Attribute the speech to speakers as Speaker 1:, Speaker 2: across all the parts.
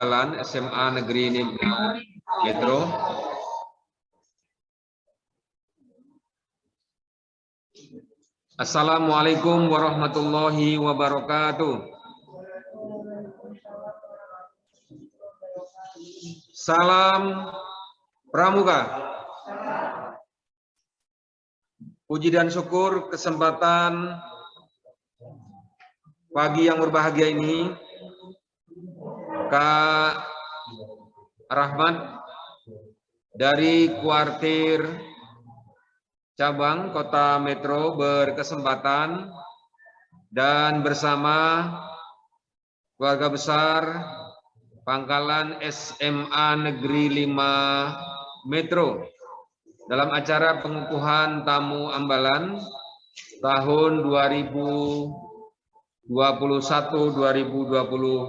Speaker 1: Ambalan SMA Negeri 5 Metro. Assalamualaikum warahmatullahi wabarakatuh. Salam Pramuka. Puji dan syukur kesempatan pagi yang berbahagia ini, Kak Rahmat dari kuartir cabang Kota Metro berkesempatan dan bersama keluarga besar Pangkalan SMA Negeri 5 Metro dalam acara pengukuhan tamu Ambalan tahun 2021-2022.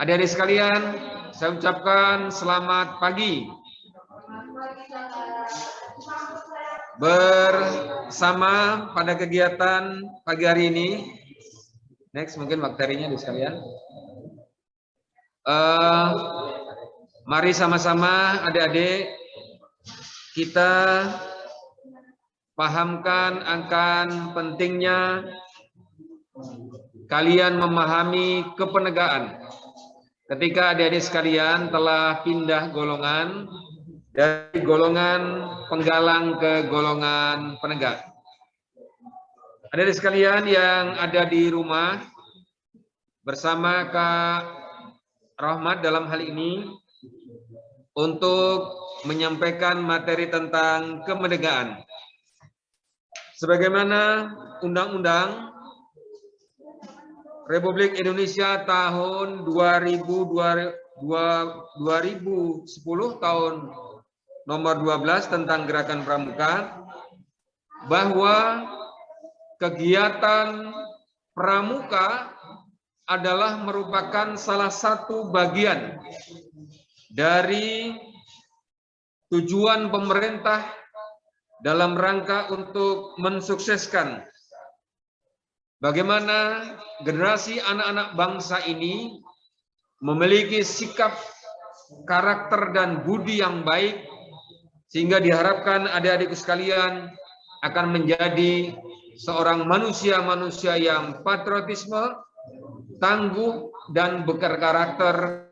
Speaker 1: Adik-adik sekalian, saya ucapkan selamat pagi. Bersama pada kegiatan pagi hari ini, next mungkin materinya di sekalian. Mari sama-sama adik-adik kita pahamkan akan pentingnya kalian memahami kepenegaan. Ketika adik-adik sekalian telah pindah golongan dari golongan penggalang ke golongan penegak. Adik-adik sekalian yang ada di rumah bersama Kak Rahmat dalam hal ini untuk menyampaikan materi tentang kemerdekaan. Sebagaimana Undang-Undang Republik Indonesia tahun 2010 tahun nomor 12 tentang Gerakan Pramuka, bahwa kegiatan pramuka adalah merupakan salah satu bagian dari tujuan pemerintah dalam rangka untuk mensukseskan bagaimana generasi anak-anak bangsa ini memiliki sikap, karakter, dan budi yang baik, sehingga diharapkan adik-adikku sekalian akan menjadi seorang manusia-manusia yang patriotisme, tangguh, dan berkarakter,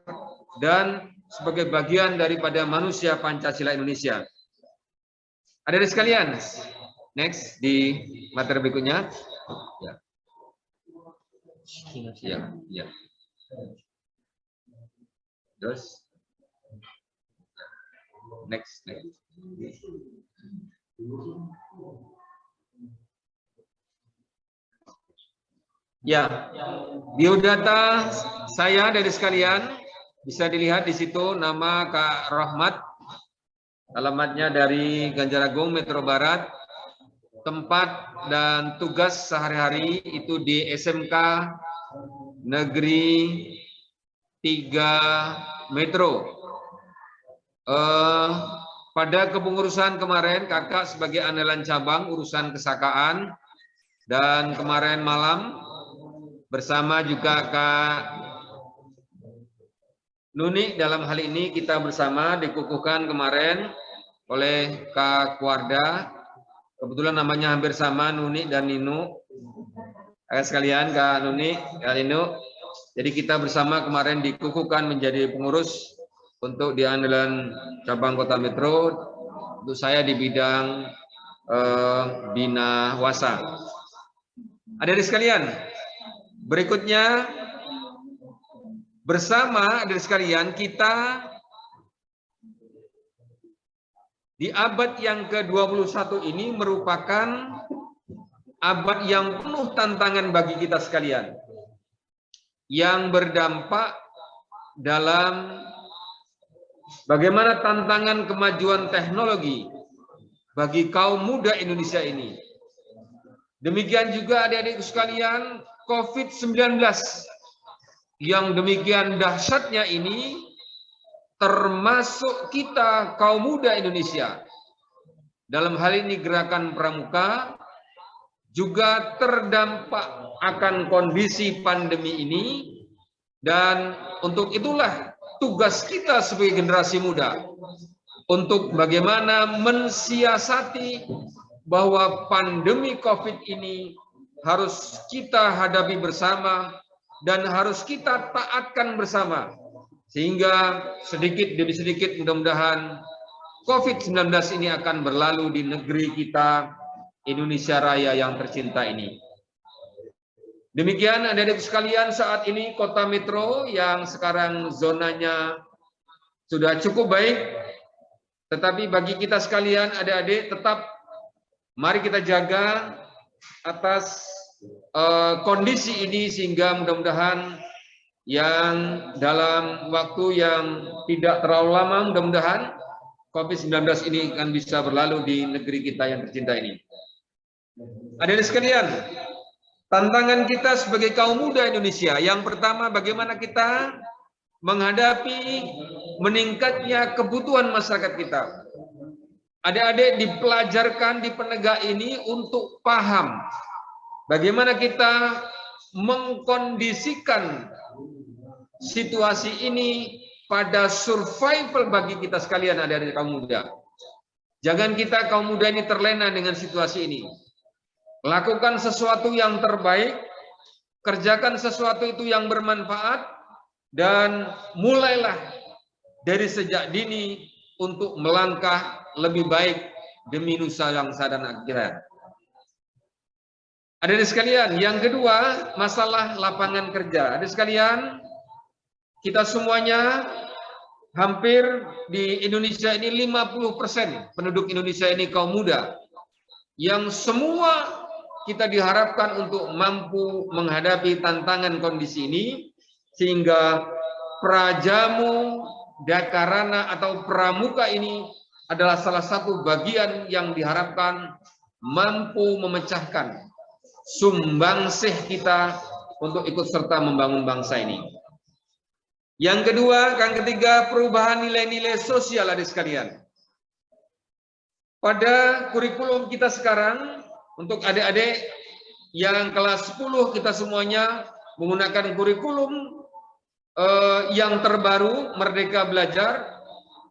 Speaker 1: dan sebagai bagian daripada manusia Pancasila Indonesia. Adik-adik sekalian, next di materi berikutnya. Ya. Terus next. Ya, biodata saya dari sekalian bisa dilihat di situ nama Kak Rahmat, alamatnya dari Ganjaragung Metro Barat, tempat dan tugas sehari-hari itu di SMK Negeri 3 Metro. Pada kepengurusan kemarin kakak sebagai andalan cabang urusan kesakaan, dan kemarin malam bersama juga Kak Nuni, dalam hal ini kita bersama dikukuhkan kemarin oleh Kak Kuarda. Kebetulan namanya hampir sama, Nuni dan Ninu. Kakak sekalian, Kak Nuni, Kak Ninu. Jadi kita bersama kemarin dikukuhkan menjadi pengurus untuk di andalan cabang Kota Metro. Untuk saya di bidang Bina Wasa. Adik-adik sekalian, berikutnya bersama adik sekalian kita di abad yang ke-21 ini merupakan abad yang penuh tantangan bagi kita sekalian, yang berdampak dalam bagaimana tantangan kemajuan teknologi bagi kaum muda Indonesia ini. Demikian juga adik-adik sekalian, COVID-19 yang demikian dahsyatnya ini, termasuk kita kaum muda Indonesia, dalam hal ini Gerakan Pramuka, juga terdampak akan kondisi pandemi ini Dan untuk itulah tugas kita sebagai generasi muda, untuk bagaimana mensiasati bahwa pandemi COVID ini harus kita hadapi bersama dan harus kita taatkan bersama, sehingga sedikit demi sedikit mudah-mudahan COVID-19 ini akan berlalu di negeri kita, Indonesia Raya yang tercinta ini. Demikian adik-adik sekalian, saat ini kota metro yang sekarang zonanya sudah cukup baik, tetapi bagi kita sekalian adik-adik tetap mari kita jaga atas kondisi ini, sehingga mudah-mudahan yang dalam waktu yang tidak terlalu lama, mudah-mudahan COVID-19 ini akan bisa berlalu di negeri kita yang tercinta ini. Adik-adik sekalian, tantangan kita sebagai kaum muda Indonesia, yang pertama bagaimana kita menghadapi meningkatnya kebutuhan masyarakat kita. Adik-adik dipelajarkan di penegak ini untuk paham bagaimana kita mengkondisikan situasi ini pada survival bagi kita sekalian, adik-adik kaum muda. Jangan kita kaum muda ini terlena dengan situasi ini. Lakukan sesuatu yang terbaik, kerjakan sesuatu itu yang bermanfaat, dan mulailah dari sejak dini untuk melangkah lebih baik demi nusa bangsa dan akhirat. Adik-adik sekalian, yang kedua, masalah lapangan kerja. Adik sekalian, kita semuanya hampir di Indonesia ini 50% penduduk Indonesia ini kaum muda, yang semua kita diharapkan untuk mampu menghadapi tantangan kondisi ini, sehingga prajamu, dakarana atau pramuka ini adalah salah satu bagian yang diharapkan mampu memecahkan sumbangsih kita untuk ikut serta membangun bangsa ini. Yang kedua, yang ketiga, perubahan nilai-nilai sosial, adik sekalian. Pada kurikulum kita sekarang, untuk adik-adik yang kelas 10, kita semuanya menggunakan kurikulum yang terbaru, Merdeka Belajar.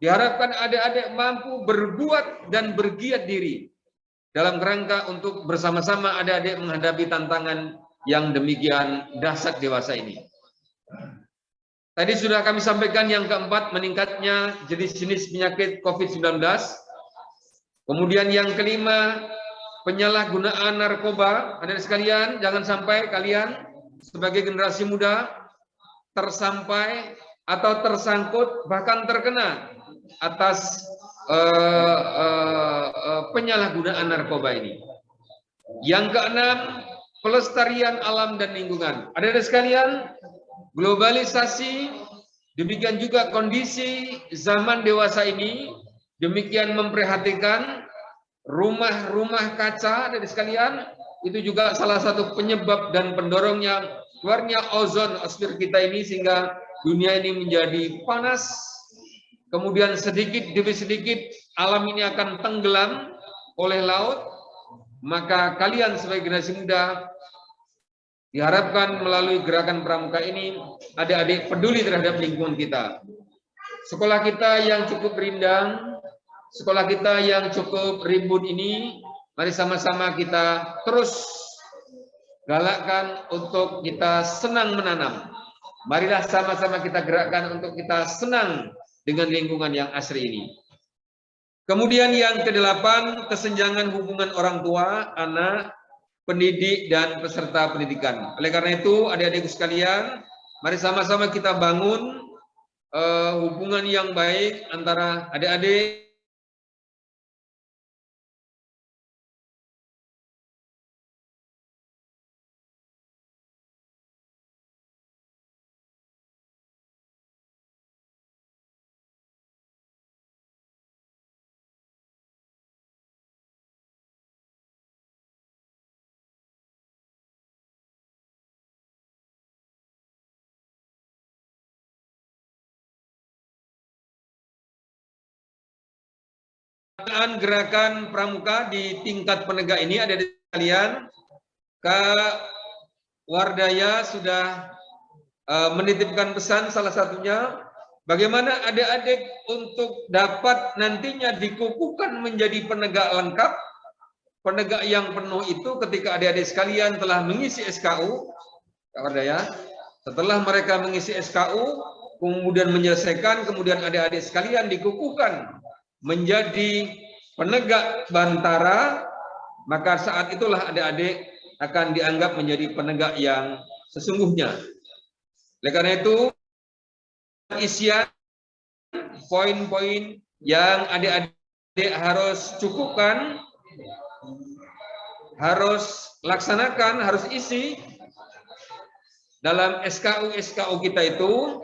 Speaker 1: Diharapkan adik-adik mampu berbuat dan bergiat diri dalam kerangka untuk bersama-sama adik-adik menghadapi tantangan yang demikian dahsyat dewasa ini. Tadi sudah kami sampaikan yang keempat, meningkatnya jenis-jenis penyakit COVID-19. Kemudian yang kelima, penyalahgunaan narkoba. Adik sekalian, jangan sampai kalian sebagai generasi muda tersampai atau tersangkut bahkan terkena atas penyalahgunaan narkoba ini. Yang keenam, pelestarian alam dan lingkungan. Adik-adik sekalian, globalisasi, demikian juga kondisi zaman dewasa ini demikian memprihatinkan. Rumah-rumah kaca, adik sekalian, itu juga salah satu penyebab dan pendorongnya keluarnya ozon atmosfer kita ini, sehingga dunia ini menjadi panas. Kemudian sedikit demi sedikit alam ini akan tenggelam oleh laut. Maka kalian sebagai generasi muda diharapkan melalui gerakan pramuka ini, adik-adik peduli terhadap lingkungan kita. Sekolah kita yang cukup rindang, sekolah kita yang cukup rimbun ini, mari sama-sama kita terus galakkan untuk kita senang menanam. Marilah sama-sama kita gerakkan untuk kita senang dengan lingkungan yang asri ini. Kemudian yang kedelapan, kesenjangan hubungan orang tua, anak, pendidik, dan peserta pendidikan. Oleh karena itu, adik-adikku sekalian, mari sama-sama kita bangun hubungan yang baik antara adik-adik, gerakan pramuka di tingkat penegak ini. Ada di kalian, Kak Wardaya sudah menitipkan pesan salah satunya bagaimana adik-adik untuk dapat nantinya dikukuhkan menjadi penegak lengkap, penegak yang penuh itu ketika adik-adik sekalian telah mengisi SKU, ya. Setelah mereka mengisi SKU, kemudian menyelesaikan, kemudian adik-adik sekalian dikukuhkan menjadi penegak bantara, maka saat itulah adik-adik akan dianggap menjadi penegak yang sesungguhnya. Oleh karena itu, isian poin-poin yang adik-adik harus cukupkan, harus laksanakan, harus isi dalam SKU kita itu,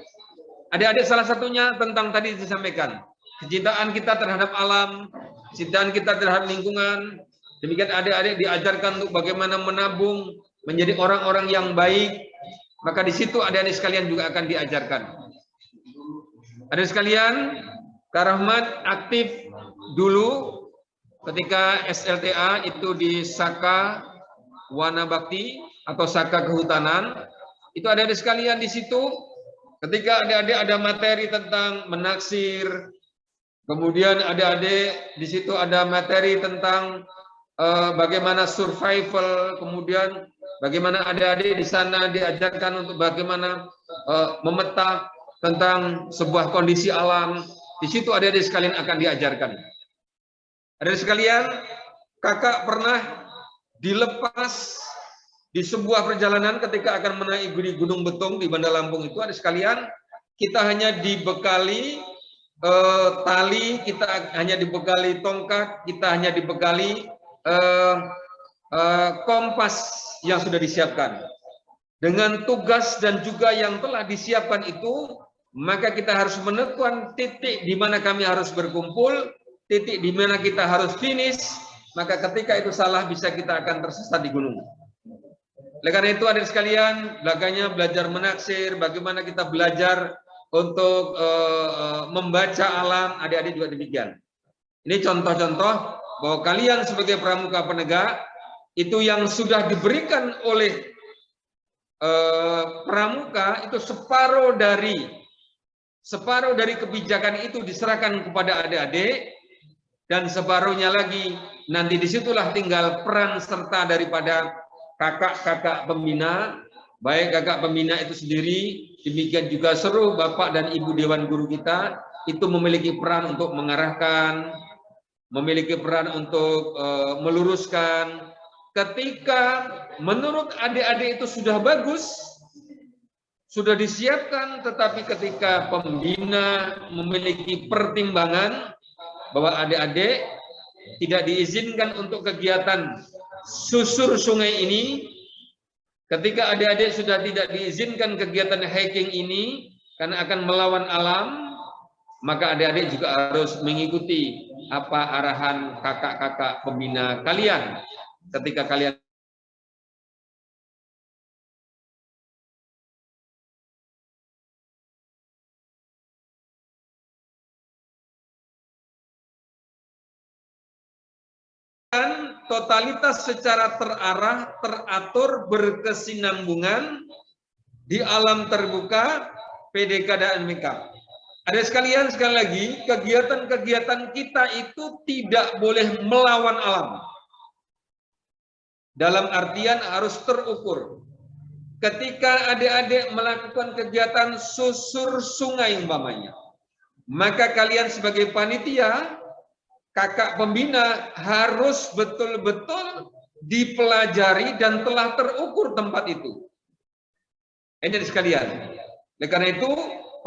Speaker 1: adik-adik salah satunya tentang tadi disampaikan, kecintaan kita terhadap alam, kecintaan kita terhadap lingkungan. Demikian adik-adik diajarkan untuk bagaimana menabung, menjadi orang-orang yang baik. Maka di situ adik-adik sekalian juga akan diajarkan. Adik sekalian, Kak Rahmat aktif dulu ketika SLTA itu di Saka Wana Bakti atau Saka Kehutanan. Itu adik-adik sekalian di situ ketika adik-adik ada materi tentang menaksir, kemudian adik-adik di situ ada materi tentang bagaimana survival, kemudian bagaimana adik-adik di sana diajarkan untuk bagaimana memetak tentang sebuah kondisi alam. Di situ adik-adik sekalian akan diajarkan. Adik-adik sekalian, kakak pernah dilepas di sebuah perjalanan ketika akan menaiki Gunung Betung di Banda Lampung itu, adik sekalian, kita hanya dibekali tali, kita hanya dibekali tongkat, kita hanya dibekali kompas yang sudah disiapkan. Dengan tugas dan juga yang telah disiapkan itu, maka kita harus menentukan titik di mana kami harus berkumpul, titik di mana kita harus finish, maka ketika itu salah bisa kita akan tersesat di gunung. Oleh karena itu adik sekalian, belajar menaksir, bagaimana kita belajar untuk membaca alam, adik-adik juga demikian. Ini contoh-contoh bahwa kalian sebagai pramuka penegak itu yang sudah diberikan oleh pramuka itu separuh dari kebijakan itu diserahkan kepada adik-adik, dan separuhnya lagi nanti disitulah tinggal peran serta daripada kakak-kakak pembina, baik kakak pembina itu sendiri, demikian juga seluruh bapak dan ibu dewan guru kita itu memiliki peran untuk mengarahkan, memiliki peran untuk meluruskan. Ketika menurut adik-adik itu sudah bagus, sudah disiapkan, tetapi ketika pembina memiliki pertimbangan bahwa adik-adik tidak diizinkan untuk kegiatan susur sungai ini, ketika adik-adik sudah tidak diizinkan kegiatan hiking ini karena akan melawan alam, maka adik-adik juga harus mengikuti apa arahan kakak-kakak pembina kalian. Ketika kalian totalitas secara terarah, teratur, berkesinambungan di alam terbuka PDK dan MK. Ada sekalian, sekali lagi, kegiatan-kegiatan kita itu tidak boleh melawan alam. Dalam artian harus terukur. Ketika adik-adik melakukan kegiatan susur sungai umpamanya, maka kalian sebagai panitia, kakak pembina harus betul-betul dipelajari dan telah terukur tempat itu. Ini sekalian. Oleh karena itu,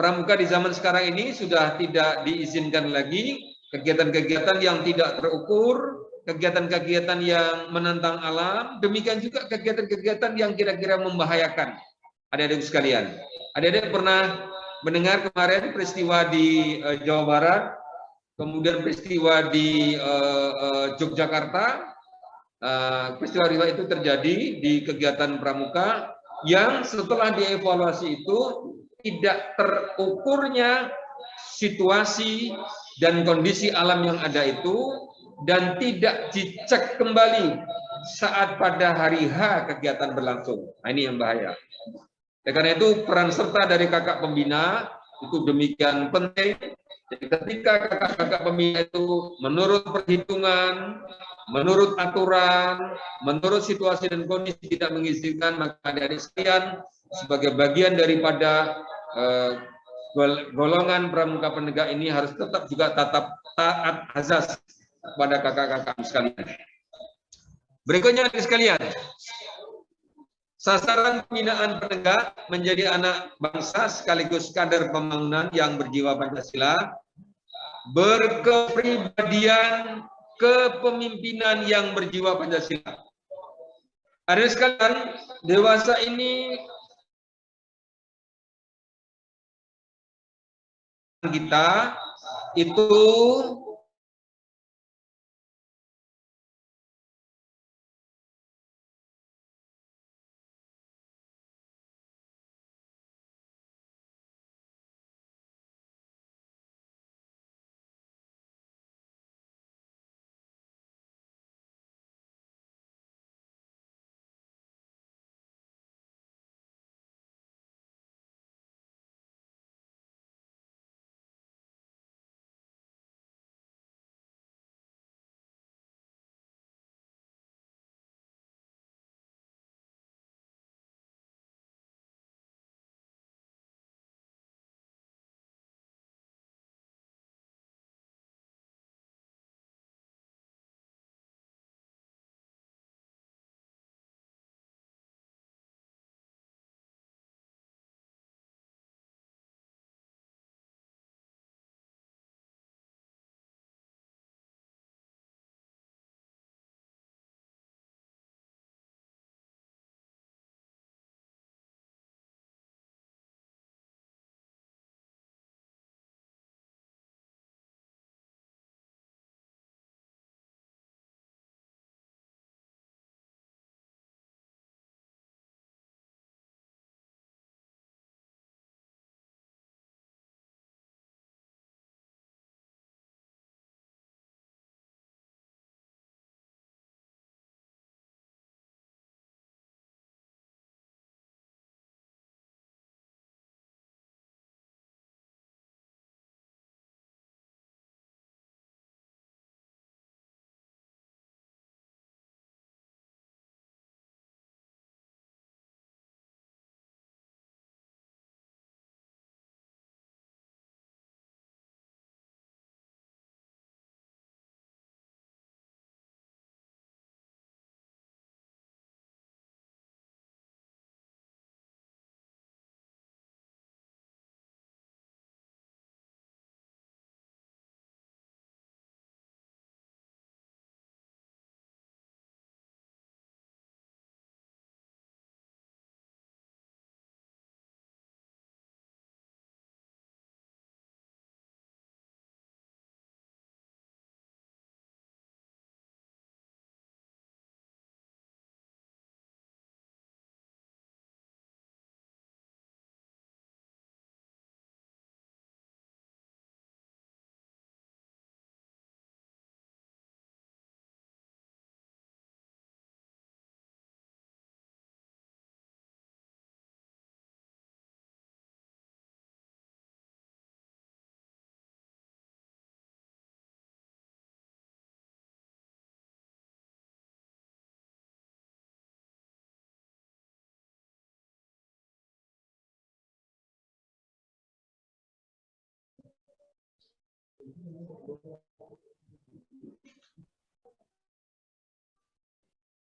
Speaker 1: pramuka di zaman sekarang ini sudah tidak diizinkan lagi kegiatan-kegiatan yang tidak terukur, kegiatan-kegiatan yang menentang alam, demikian juga kegiatan-kegiatan yang kira-kira membahayakan. Adik-adik sekalian, adik-adik pernah mendengar kemarin peristiwa di Jawa Barat, kemudian peristiwa di Yogyakarta. Peristiwa itu terjadi di kegiatan pramuka yang setelah dievaluasi itu tidak terukurnya situasi dan kondisi alam yang ada itu, dan tidak dicek kembali saat pada hari H kegiatan berlangsung. Nah, ini yang bahaya. Oleh karena itu peran serta dari kakak pembina itu demikian penting. Jadi ketika kakak-kakak pembina itu menurut perhitungan, menurut aturan, menurut situasi dan kondisi tidak mengizinkan, maka adik-adik sekalian sebagai bagian daripada golongan pramuka penegak ini harus tetap juga taat azas kepada kakak-kakak sekalian. Berikutnya adik sekalian, sasaran pembinaan penegak menjadi anak bangsa sekaligus kader pembangunan yang berjiwa Pancasila, berkepribadian kepemimpinan yang berjiwa Pancasila. Adik sekalian, dewasa ini kita itu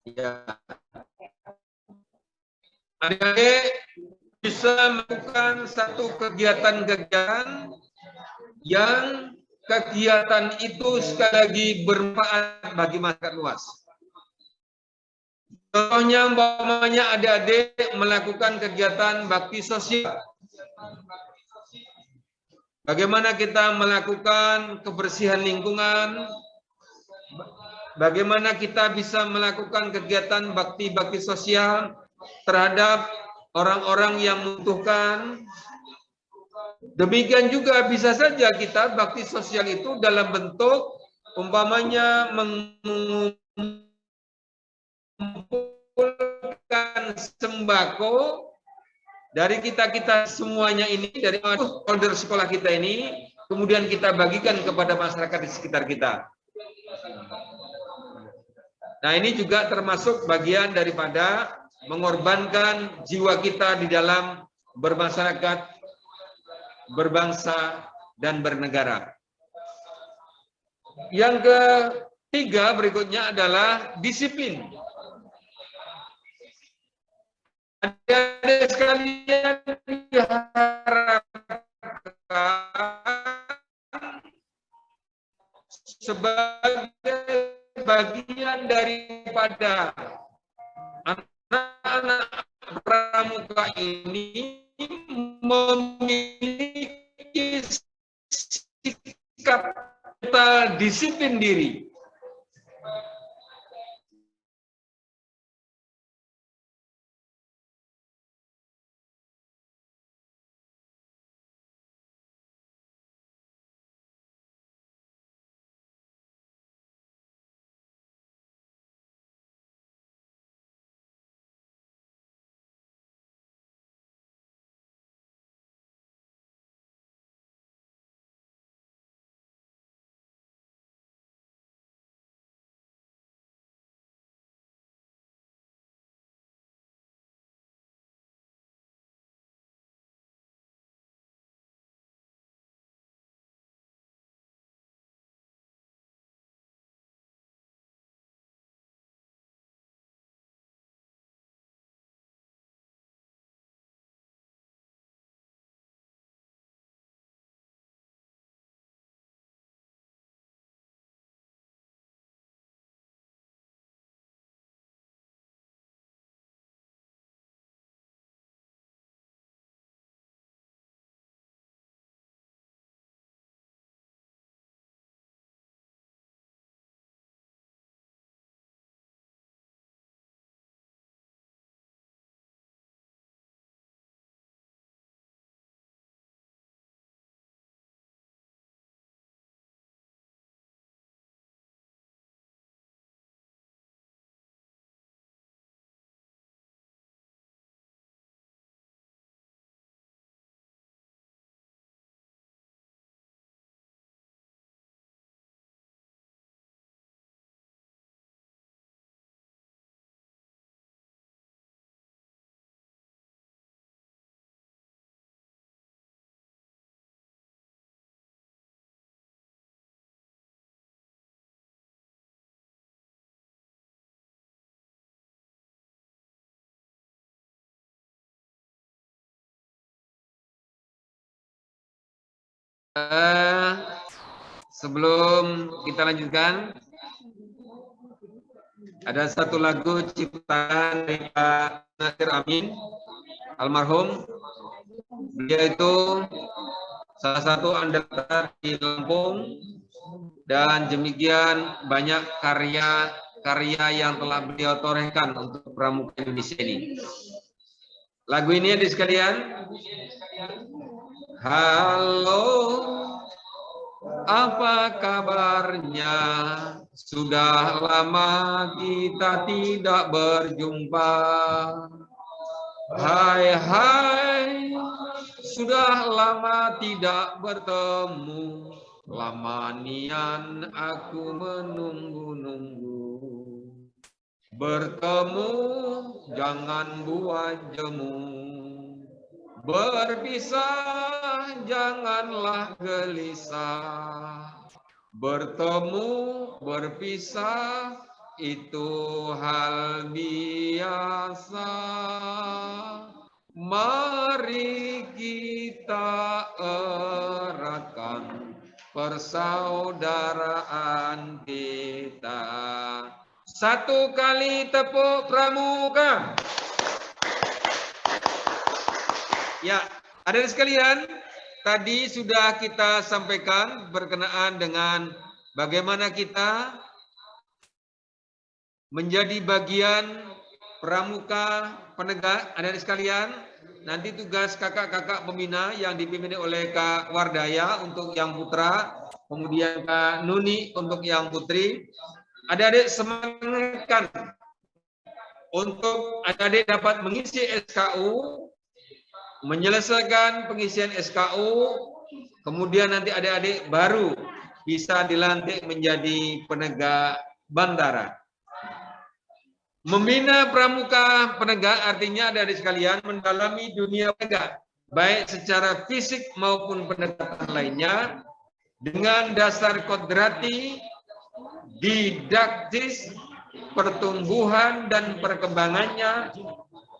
Speaker 1: ya, adik-adik bisa melakukan satu kegiatan-kegiatan yang kegiatan itu sekali lagi bermanfaat bagi masyarakat luas. Contohnya umpamanya adik-adik melakukan kegiatan bakti sosial. Bagaimana kita melakukan kebersihan lingkungan, bagaimana kita bisa melakukan kegiatan bakti-bakti sosial terhadap orang-orang yang membutuhkan. Demikian juga bisa saja kita bakti sosial itu dalam bentuk umpamanya mengumpulkan sembako Dari kita semuanya ini, dari folder sekolah kita ini, kemudian kita bagikan kepada masyarakat di sekitar kita. Nah, ini juga termasuk bagian daripada mengorbankan jiwa kita di dalam bermasyarakat, berbangsa, dan bernegara. Yang ketiga berikutnya adalah disiplin. Adik-adik sekalian diharapkan sebagai bagian daripada anak-anak pramuka ini memiliki sikap disiplin diri. Sebelum kita lanjutkan, ada satu lagu ciptaan dari Pak Nasir Amin, almarhum. Dia itu salah satu andalan di Lampung, dan demikian banyak karya yang telah beliau torehkan untuk pramuka Indonesia ini. Lagu ini adik sekalian. Halo, apa kabarnya? Sudah lama kita tidak berjumpa. Hai hai, sudah lama tidak bertemu. Lama nian aku menunggu-nunggu. Bertemu jangan buat jemu. Berpisah janganlah gelisah. Bertemu berpisah itu hal biasa. Mari kita eratkan persaudaraan kita. Satu kali tepuk pramuka. Ya, adik sekalian, tadi sudah kita sampaikan berkenaan dengan bagaimana kita menjadi bagian pramuka penegak. Adik sekalian, nanti tugas kakak-kakak pembina yang dipimpin oleh Kak Wardaya untuk yang putra, kemudian Kak Nuni untuk yang putri. Adik-adik semangatkan untuk adik-adik dapat mengisi SKU menyelesaikan pengisian SKU, kemudian nanti adik-adik baru bisa dilantik menjadi penegak bantara. Membina pramuka penegak artinya adik-adik sekalian mendalami dunia penegak, baik secara fisik maupun pendekatan lainnya, dengan dasar kodrati, didaktis, pertumbuhan dan perkembangannya,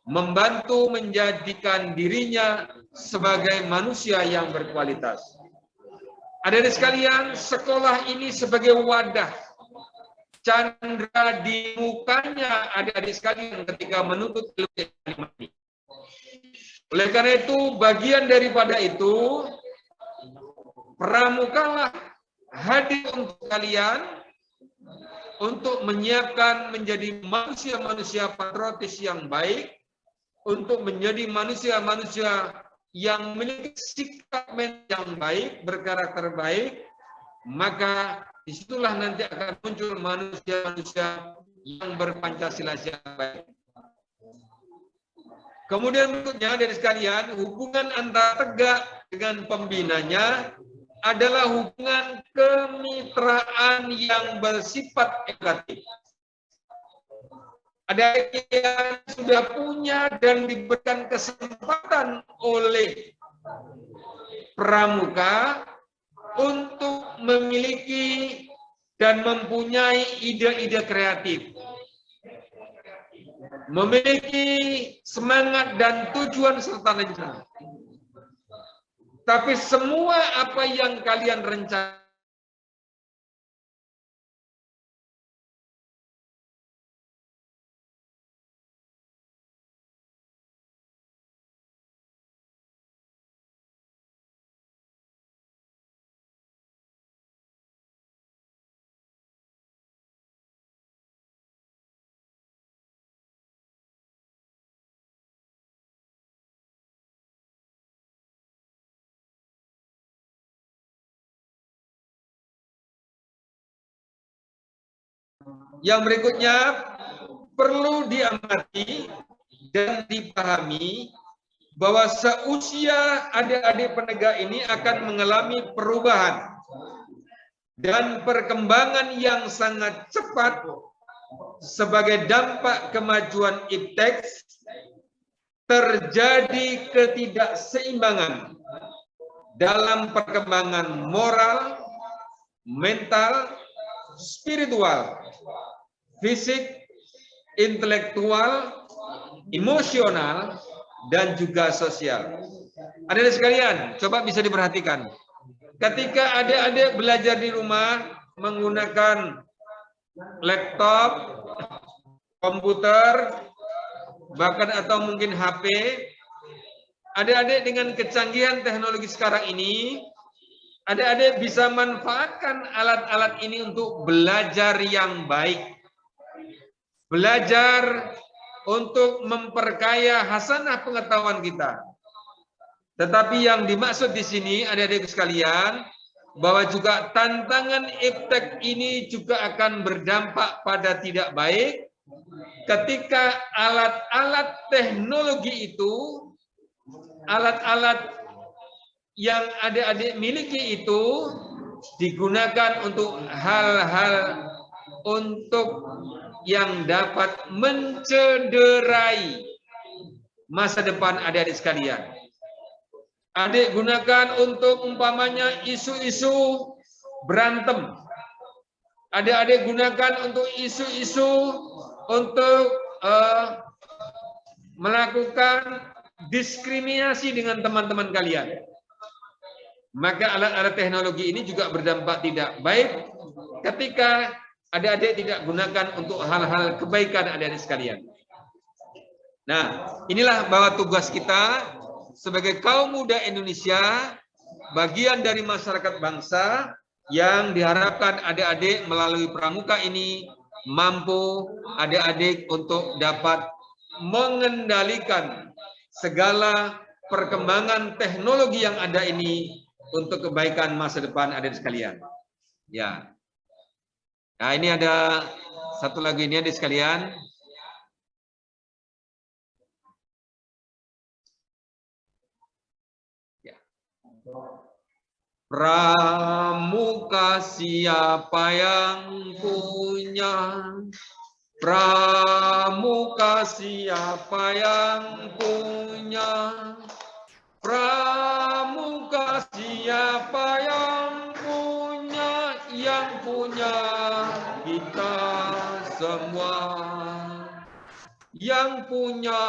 Speaker 1: membantu menjadikan dirinya sebagai manusia yang berkualitas. Adik-adik sekalian, sekolah ini sebagai wadah candra di mukanya adik-adik sekalian ketika menuntut ilmu ini. Oleh karena itu, bagian daripada itu, pramukalah hadir untuk kalian untuk menyiapkan menjadi manusia-manusia patriotis yang baik, untuk menjadi manusia-manusia yang memiliki sikap yang baik, berkarakter baik, maka disitulah nanti akan muncul manusia-manusia yang berpancasila yang baik. Kemudian berikutnya dari sekalian, hubungan antara tegak dengan pembinanya adalah hubungan kemitraan yang bersifat edukatif. Ada yang sudah punya dan diberikan kesempatan oleh pramuka untuk memiliki dan mempunyai ide-ide kreatif, memiliki semangat dan tujuan serta rencana. Tapi semua apa yang kalian rencanakan yang berikutnya perlu diamati dan dipahami bahwa seusia adik-adik penegak ini akan mengalami perubahan dan perkembangan yang sangat cepat sebagai dampak kemajuan iptek. Terjadi ketidakseimbangan dalam perkembangan moral, mental, spiritual, fisik, intelektual, emosional, dan juga sosial. Adik-adik sekalian, coba bisa diperhatikan. Ketika adik-adik belajar di rumah menggunakan laptop, komputer, bahkan atau mungkin HP, adik-adik dengan kecanggihan teknologi sekarang ini, adik-adik bisa manfaatkan alat-alat ini untuk belajar yang baik. Belajar untuk memperkaya hasanah pengetahuan kita. Tetapi yang dimaksud di sini adik-adik sekalian, bahwa juga tantangan iptek ini juga akan berdampak pada tidak baik ketika alat-alat teknologi itu, alat-alat yang adik-adik miliki itu digunakan untuk hal-hal untuk yang dapat mencederai masa depan adik-adik sekalian. Adik gunakan untuk umpamanya isu-isu berantem. Adik-adik gunakan untuk isu-isu untuk melakukan diskriminasi dengan teman-teman kalian. Maka alat-alat teknologi ini juga berdampak tidak baik ketika adik-adik tidak gunakan untuk hal-hal kebaikan adik-adik sekalian. Nah, inilah bahwa tugas kita sebagai kaum muda Indonesia, bagian dari masyarakat bangsa yang diharapkan adik-adik melalui pramuka ini mampu adik-adik untuk dapat mengendalikan segala perkembangan teknologi yang ada ini untuk kebaikan masa depan adik sekalian. Ya. Nah, ini ada satu lagi ini adik sekalian. Pramuka siapa yang punya? Pramuka siapa yang punya? Pramuka siapa yang punya? Yang punya kita semua. Yang punya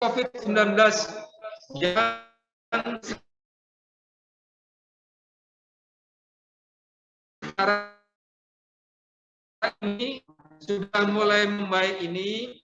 Speaker 1: COVID-19 yang sekarang ini sudah mulai membaik ini,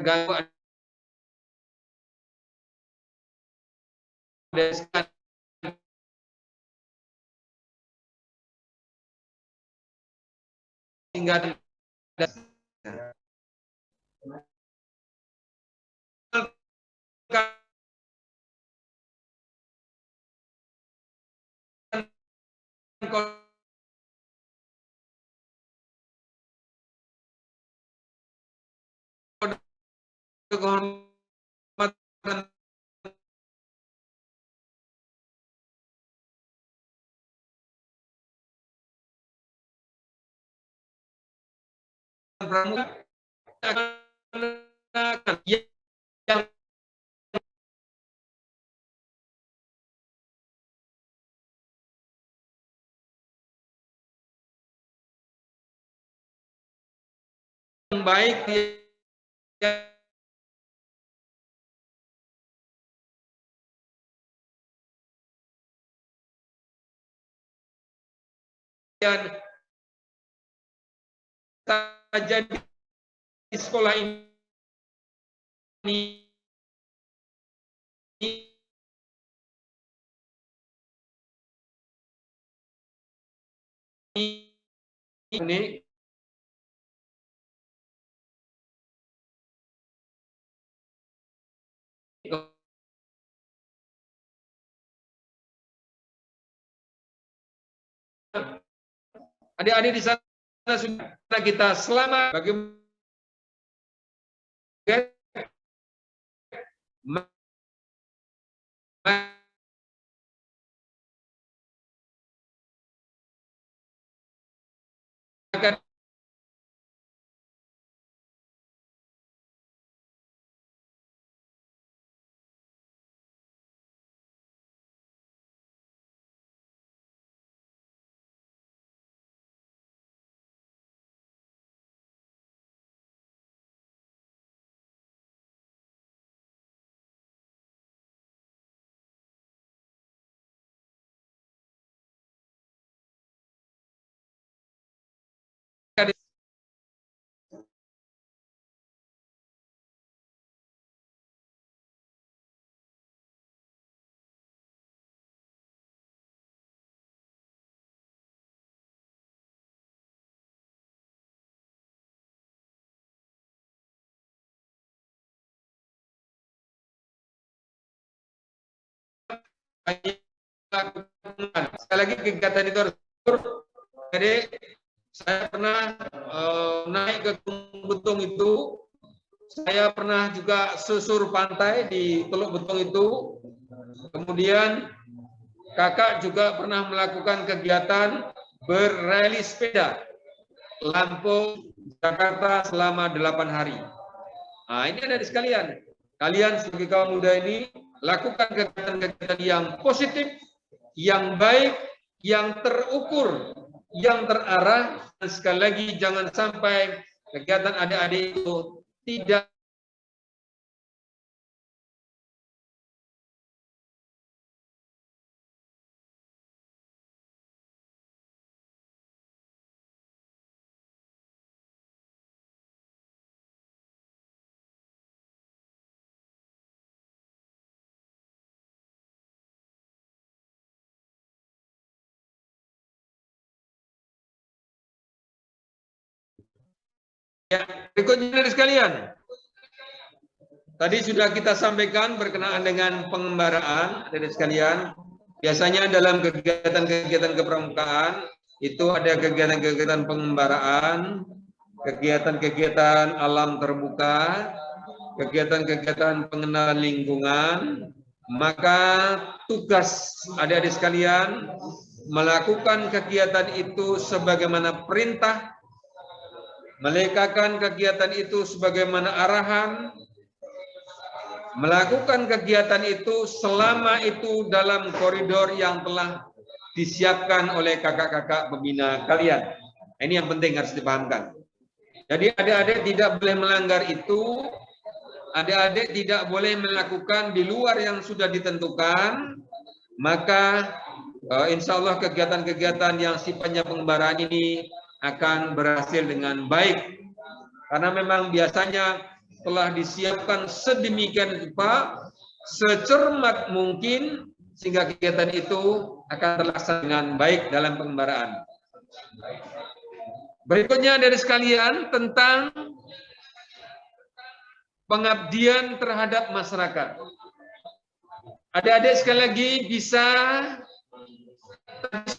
Speaker 1: gangguan hingga kehormatan pramuka yang baik yang terjadi di sekolah ini adik-adik di sana sudah kita selamat bagaimana sekali lagi kegiatan itu harus jadi saya pernah naik ke Gunung Betung itu, saya pernah juga susur pantai di Teluk Betung itu, kemudian kakak juga pernah melakukan kegiatan berrally sepeda Lampung Jakarta selama 8 hari. Nah, ini ada di sekalian. Kalian sebagai kaum muda ini lakukan kegiatan-kegiatan yang positif, yang baik, yang terukur, yang terarah, dan sekali lagi jangan sampai kegiatan adik-adik itu tidak Ya, berikutnya dari sekalian. Tadi sudah kita sampaikan berkenaan dengan pengembaraan dari sekalian. Biasanya dalam kegiatan-kegiatan kepramukaan itu ada kegiatan-kegiatan pengembaraan, kegiatan-kegiatan alam terbuka, kegiatan-kegiatan pengenalan lingkungan. Maka tugas adik-adik sekalian melakukan kegiatan itu sebagaimana perintah, melakukan kegiatan itu sebagaimana arahan, melakukan kegiatan itu selama itu dalam koridor yang telah disiapkan oleh kakak-kakak pembina kalian. Ini yang penting harus dipahamkan. Jadi adik-adik tidak boleh melanggar itu, adik-adik tidak boleh melakukan di luar yang sudah ditentukan, maka insya Allah kegiatan-kegiatan yang sifatnya pengembaraan ini akan berhasil dengan baik. Karena memang biasanya telah disiapkan sedemikian rupa, secermat mungkin, sehingga kegiatan itu akan terlaksana dengan baik dalam pengembaraan. Berikutnya dari sekalian tentang pengabdian terhadap masyarakat. Adik-adik sekali lagi bisa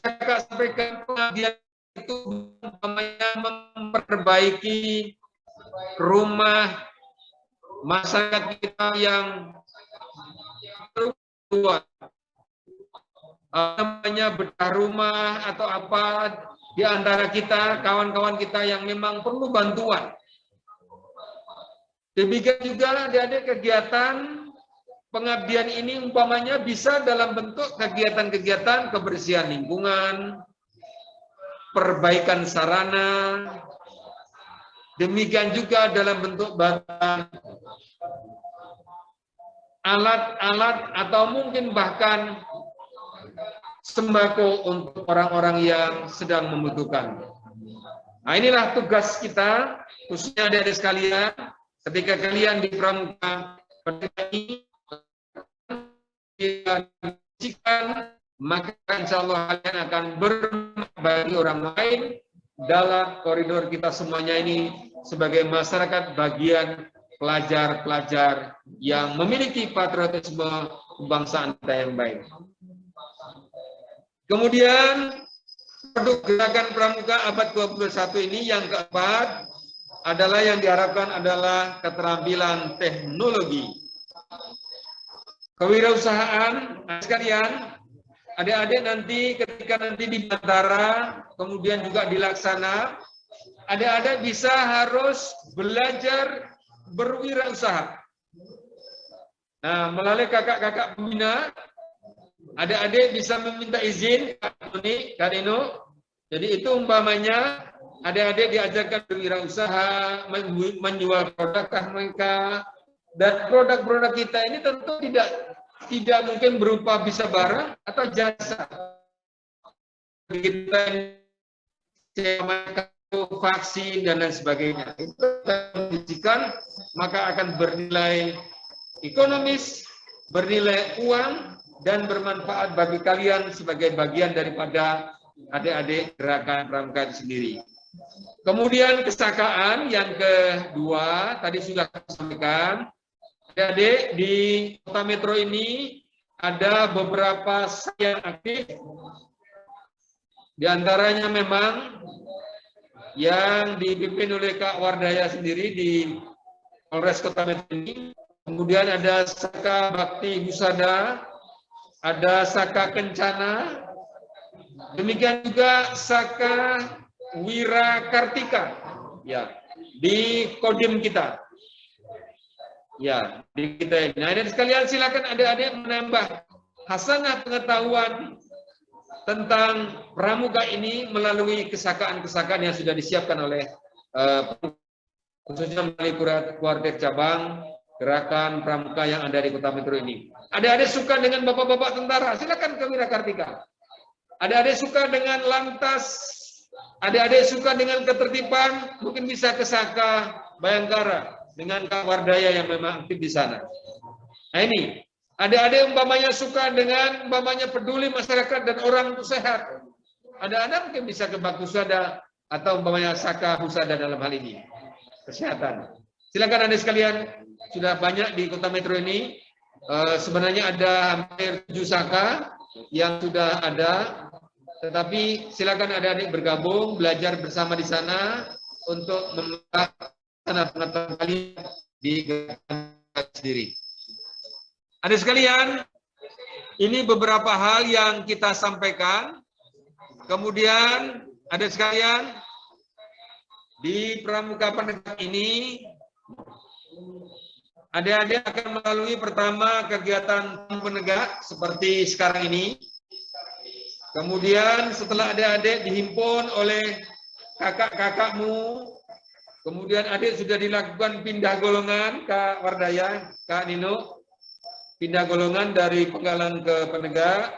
Speaker 1: kakak sampaikan pengabdian itu memperbaiki rumah masyarakat kita yang tua, namanya bedah rumah atau apa di antara kita, kawan-kawan kita yang memang perlu bantuan. Demikian juga adik-adik kegiatan pengabdian ini umpamanya bisa dalam bentuk kegiatan-kegiatan kebersihan lingkungan, perbaikan sarana, demikian juga dalam bentuk bantuan alat-alat atau mungkin bahkan sembako untuk orang-orang yang sedang membutuhkan. Nah, inilah tugas kita, khususnya adik-adik sekalian, ketika kalian di pramuka ini, maka insya Allah kalian akan berbagi orang lain dalam koridor kita semuanya ini sebagai masyarakat bagian pelajar-pelajar yang memiliki patriotisme kebangsaan kita yang baik. Kemudian produk gerakan pramuka abad 21 ini yang keempat adalah yang diharapkan adalah keterampilan teknologi. Kewirausahaan sekalian, adik-adik nanti ketika nanti di Bantara, kemudian juga dilaksana, adik-adik bisa harus belajar berwirausaha. Nah, melalui kakak-kakak pembina, adik-adik bisa meminta izin, Kak Dino. Jadi itu umpamanya adik-adik diajarkan berwirausaha, menjual produk mereka, dan produk-produk kita ini tentu tidak mungkin berupa bisa barang atau jasa. Kita vaksin dan lain sebagainya. Itu diberikan, maka akan bernilai ekonomis, bernilai uang, dan bermanfaat bagi kalian sebagai bagian daripada adik-adik gerakan pramuka itu sendiri. Kemudian kesakaan yang kedua, tadi sudah saya sampaikan, adik-adik di Kota Metro ini ada beberapa yang aktif, di antaranya memang yang dipimpin oleh Kak Wardaya sendiri di Polres Kota Metro ini. Kemudian ada Saka Bakti Husada, ada Saka Kencana, demikian juga Saka Wira Kartika, ya, di Kodim kita. Ya, di kita ini. Nah, dan sekalian silakan adik-adik menambah hasanah pengetahuan tentang pramuka ini melalui kesakaan-kesakaan yang sudah disiapkan oleh khususnya melalui Koordek Cabang Gerakan Pramuka yang ada di Kota Metro ini. Adik-adik suka dengan bapak-bapak tentara, silakan ke Wira Kartika. Adik-adik suka dengan lantas, adik-adik suka dengan ketertiban, mungkin bisa ke Saka Bayangkara dengan Kak Wardaya yang memang aktif di sana. Nah ini, adik-adik umpamanya suka dengan umpamanya peduli masyarakat dan orang untuk sehat. Adik-adik mungkin bisa ke Bak Husada atau umpamanya Saka Husada dalam hal ini. kesehatan. Silakan Anda sekalian, sudah banyak di Kota Metro ini. Sebenarnya ada hampir 7 saka yang sudah ada, tetapi silakan adik-adik bergabung, belajar bersama di sana untuk melaksanakan pengetahuan kalian di gerakan sendiri. Adik sekalian, ini beberapa hal yang kita sampaikan. Kemudian adik sekalian, di Pramuka Penegak ini adik-adik akan melalui pertama kegiatan penegak seperti sekarang ini. Kemudian setelah adik-adik dihimpun oleh kakak-kakakmu, kemudian adik sudah dilakukan pindah golongan, Kak Wardaya, Kak Nino, pindah golongan dari penggalan ke penegak.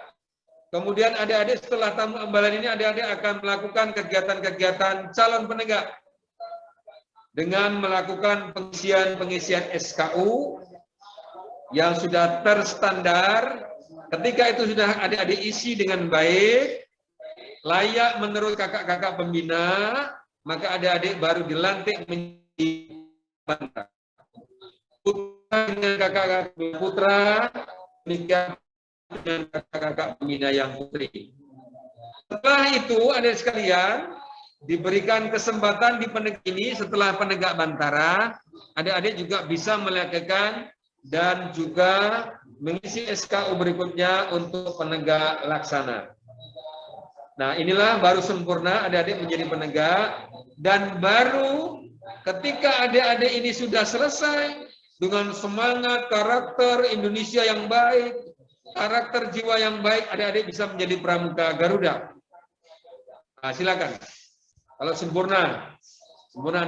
Speaker 1: Kemudian adik-adik setelah tamu ambalan ini, adik-adik akan melakukan kegiatan-kegiatan calon penegak dengan melakukan pengisian SKU yang sudah terstandar. Ketika itu sudah adik-adik isi dengan baik, layak menurut kakak-kakak pembina, maka adik-adik baru dilantik menjadi putra dengan kakak-kakak putra, menikah dengan kakak-kakak pembina yang putri. Setelah itu, adik sekalian, diberikan kesempatan di penegak ini setelah penegak bantara, adik-adik juga bisa melakukan dan juga mengisi SKU berikutnya untuk penegak laksana. Nah, inilah baru sempurna adik-adik menjadi penegak, dan baru ketika adik-adik ini sudah selesai dengan semangat karakter Indonesia yang baik, karakter jiwa yang baik, adik-adik bisa menjadi pramuka Garuda. Nah, silakan. Kalau sempurna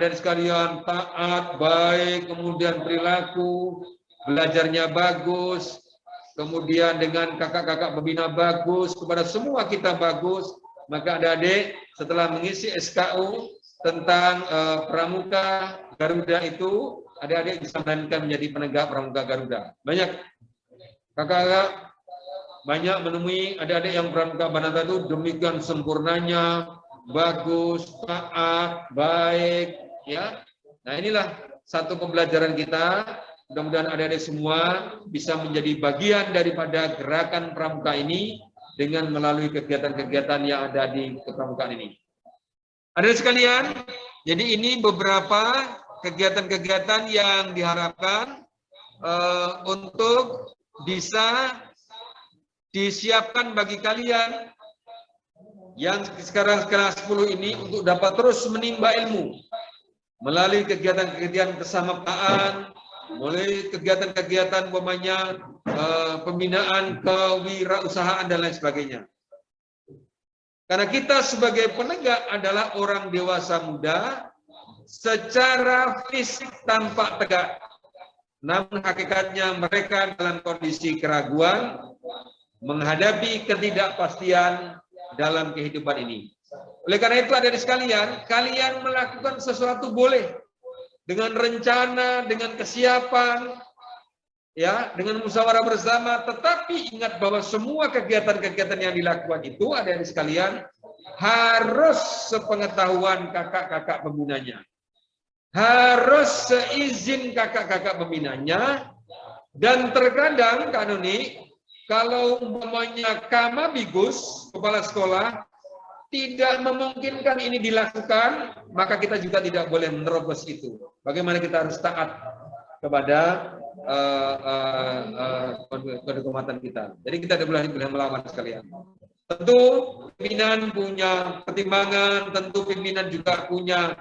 Speaker 1: dari sekalian, taat, baik, kemudian perilaku, belajarnya bagus, kemudian dengan kakak-kakak pembina bagus, kepada semua kita bagus, maka adik-adik setelah mengisi SKU tentang pramuka Garuda itu, adik-adik bisa melanjutkan menjadi penegak pramuka Garuda. Banyak kakak-kakak banyak menemui adik-adik yang pramuka Banata itu demikian sempurnanya, bagus, taat, baik, ya. Nah, inilah satu pembelajaran kita. Mudah-mudahan adik-adik semua bisa menjadi bagian daripada gerakan pramuka ini dengan melalui kegiatan-kegiatan yang ada di kepramukaan ini. Adik-adik sekalian, jadi ini beberapa kegiatan-kegiatan yang diharapkan untuk bisa disiapkan bagi kalian yang sekarang kelas 10 ini untuk dapat terus menimba ilmu melalui kegiatan-kegiatan kesamaan, mulai kegiatan-kegiatan umpamanya pembinaan kewirausahaan dan lain sebagainya. Karena kita sebagai penegak adalah orang dewasa muda, secara fisik tampak tegak, namun hakikatnya mereka dalam kondisi keraguan menghadapi ketidakpastian dalam kehidupan ini. Oleh karena itu, adik-adik sekalian, kalian melakukan sesuatu boleh dengan rencana, dengan kesiapan, ya, dengan musyawarah bersama. Tetapi ingat bahwa semua kegiatan-kegiatan yang dilakukan itu, adik-adik sekalian, harus sepengetahuan kakak-kakak pembinanya, harus seizin kakak-kakak pembinanya. Dan terkadang Kak Nuni, kalau umpamanya Kamabigus, kepala sekolah, tidak memungkinkan ini dilakukan, maka kita juga tidak boleh menerobos itu. Bagaimana kita harus taat kepada kode kehormatan kita. Jadi kita tidak boleh melawan sekalian. Tentu pimpinan punya pertimbangan, tentu pimpinan juga punya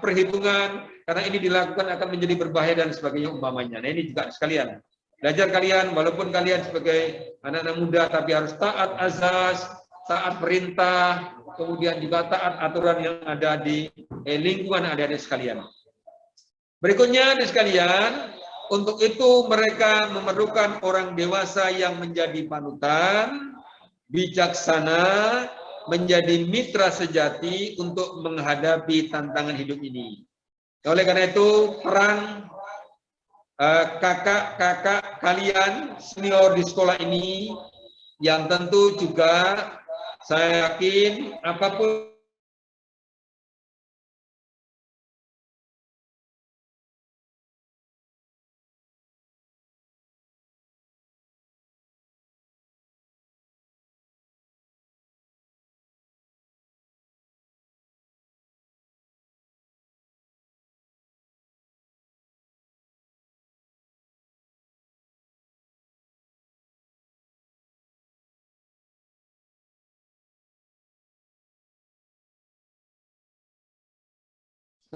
Speaker 1: perhitungan, karena ini dilakukan akan menjadi berbahaya dan sebagainya umpamanya. Nah, ini juga sekalian. Belajar kalian, walaupun kalian sebagai anak-anak muda, tapi harus taat azas, taat perintah, kemudian juga taat aturan yang ada di lingkungan adik-adik sekalian. Berikutnya, adik sekalian, untuk itu mereka memerlukan orang dewasa yang menjadi panutan, bijaksana, menjadi mitra sejati untuk menghadapi tantangan hidup ini. Oleh karena itu, peran kakak-kakak kalian senior di sekolah ini yang tentu juga saya yakin apapun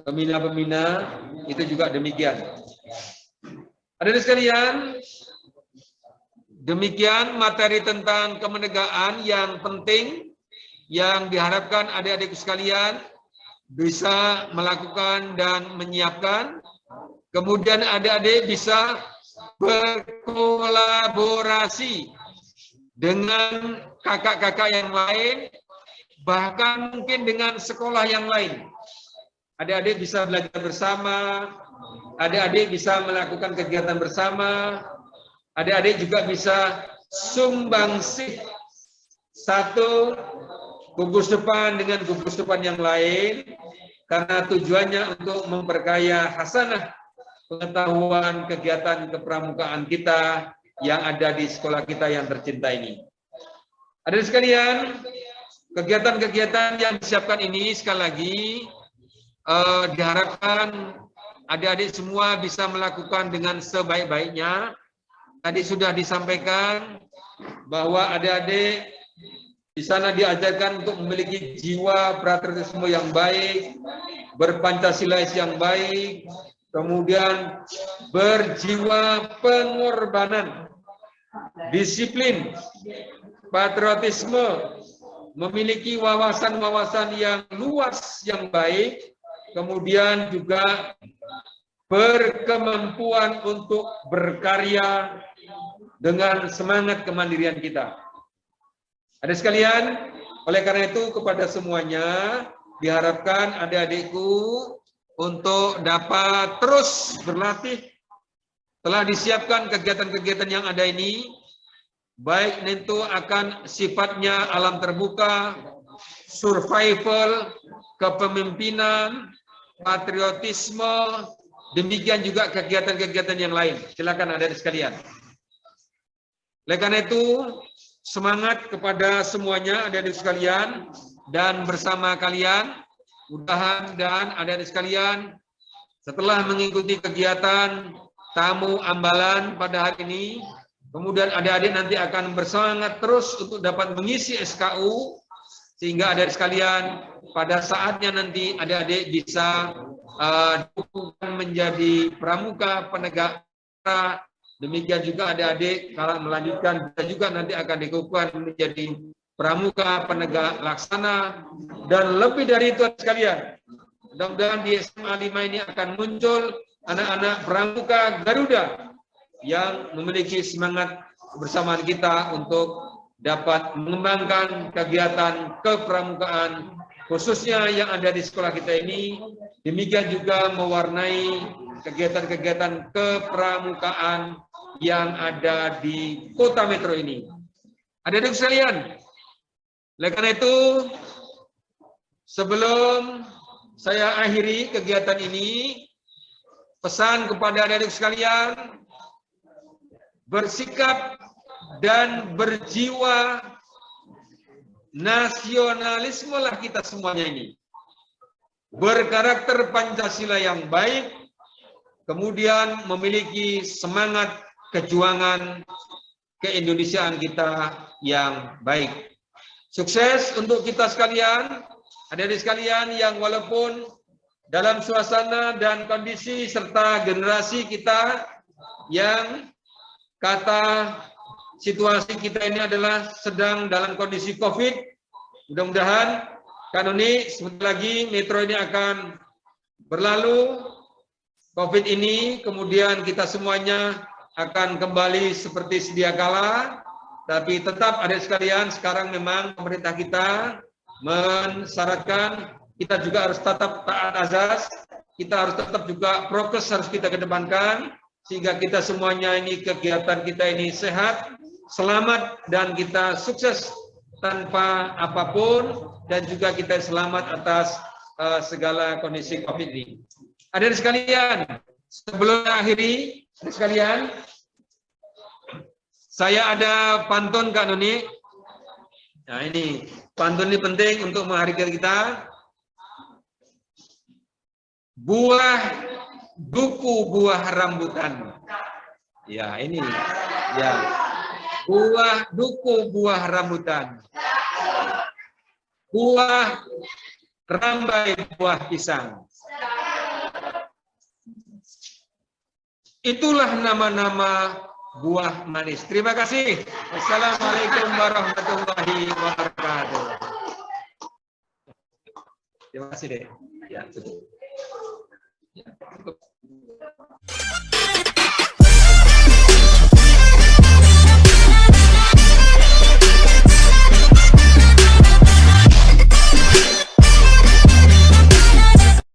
Speaker 1: pembina-pembina itu juga demikian. Hadirin sekalian, demikian materi tentang kemerdekaan yang penting yang diharapkan adik-adik sekalian bisa melakukan dan menyiapkan. Kemudian adik-adik bisa berkolaborasi dengan kakak-kakak yang lain, bahkan mungkin dengan sekolah yang lain. Adik-adik bisa belajar bersama, adik-adik bisa melakukan kegiatan bersama, adik-adik juga bisa sumbangsih satu gugus depan dengan gugus depan yang lain, karena tujuannya untuk memperkaya hasanah pengetahuan kegiatan kepramukaan kita yang ada di sekolah kita yang tercinta ini. Adik sekalian, kegiatan-kegiatan yang disiapkan ini sekali lagi diharapkan adik-adik semua bisa melakukan dengan sebaik-baiknya. Tadi sudah disampaikan bahwa adik-adik di sana diajarkan untuk memiliki jiwa patriotisme yang baik, berpancasilais yang baik, kemudian berjiwa pengorbanan, disiplin, patriotisme, memiliki wawasan-wawasan yang luas yang baik, kemudian juga berkemampuan untuk berkarya dengan semangat kemandirian kita. Ada sekalian, oleh karena itu kepada semuanya diharapkan adik-adikku untuk dapat terus berlatih. Telah disiapkan kegiatan-kegiatan yang ada ini, baik itu akan sifatnya alam terbuka, survival, kepemimpinan, patriotisme, demikian juga kegiatan-kegiatan yang lain. Silakan adik-adik sekalian. Oleh karena itu, semangat kepada semuanya adik-adik sekalian, dan bersama kalian, mudah-mudahan dan adik-adik sekalian, setelah mengikuti kegiatan tamu ambalan pada hari ini, kemudian adik-adik nanti akan bersemangat terus untuk dapat mengisi SKU, sehingga adik-adik sekalian pada saatnya nanti adik-adik bisa menjadi pramuka penegak. Demikian juga adik-adik kalau melanjutkan bisa juga nanti akan dikukuhkan menjadi pramuka penegak laksana, dan lebih dari itu sekalian. Mudah-mudahan di SMA 5 ini akan muncul anak-anak pramuka Garuda yang memiliki semangat bersamaan kita untuk dapat mengembangkan kegiatan kepramukaan khususnya yang ada di sekolah kita ini. Demikian juga mewarnai kegiatan-kegiatan kepramukaan yang ada di kota metro ini. Adik-adik sekalian, oleh karena itu sebelum saya akhiri kegiatan ini, pesan kepada adik-adik sekalian, bersikap dan berjiwa nasionalisme lah kita semuanya ini. Berkarakter Pancasila yang baik, kemudian memiliki semangat kejuangan keindonesiaan kita yang baik. Sukses untuk kita sekalian, adik-adik sekalian yang walaupun dalam suasana dan kondisi serta generasi kita yang kata situasi kita ini adalah sedang dalam kondisi COVID. Mudah-mudahan kan ini sebentar lagi metro ini akan berlalu COVID ini, kemudian kita semuanya akan kembali seperti sedia kala. Tapi tetap adik sekalian, sekarang memang pemerintah kita mensyaratkan kita juga harus tetap taat azas, kita harus tetap juga prokes harus kita kedepankan, sehingga kita semuanya ini kegiatan kita ini sehat, selamat, dan kita sukses tanpa apapun, dan juga kita selamat atas segala kondisi COVID ini. Adik sekalian, sebelum akhiri, adik sekalian, saya ada pantun Kak Nuni. Nah ini, pantun ini penting untuk mengakhiri kita. Buah duku buah rambutan. Ya ini, ya. Buah duku buah rambutan. Buah rambai buah pisang. Itulah nama-nama buah manis. Terima kasih. Wassalamualaikum warahmatullahi wabarakatuh. Terima kasih, Dek. Ya, betul.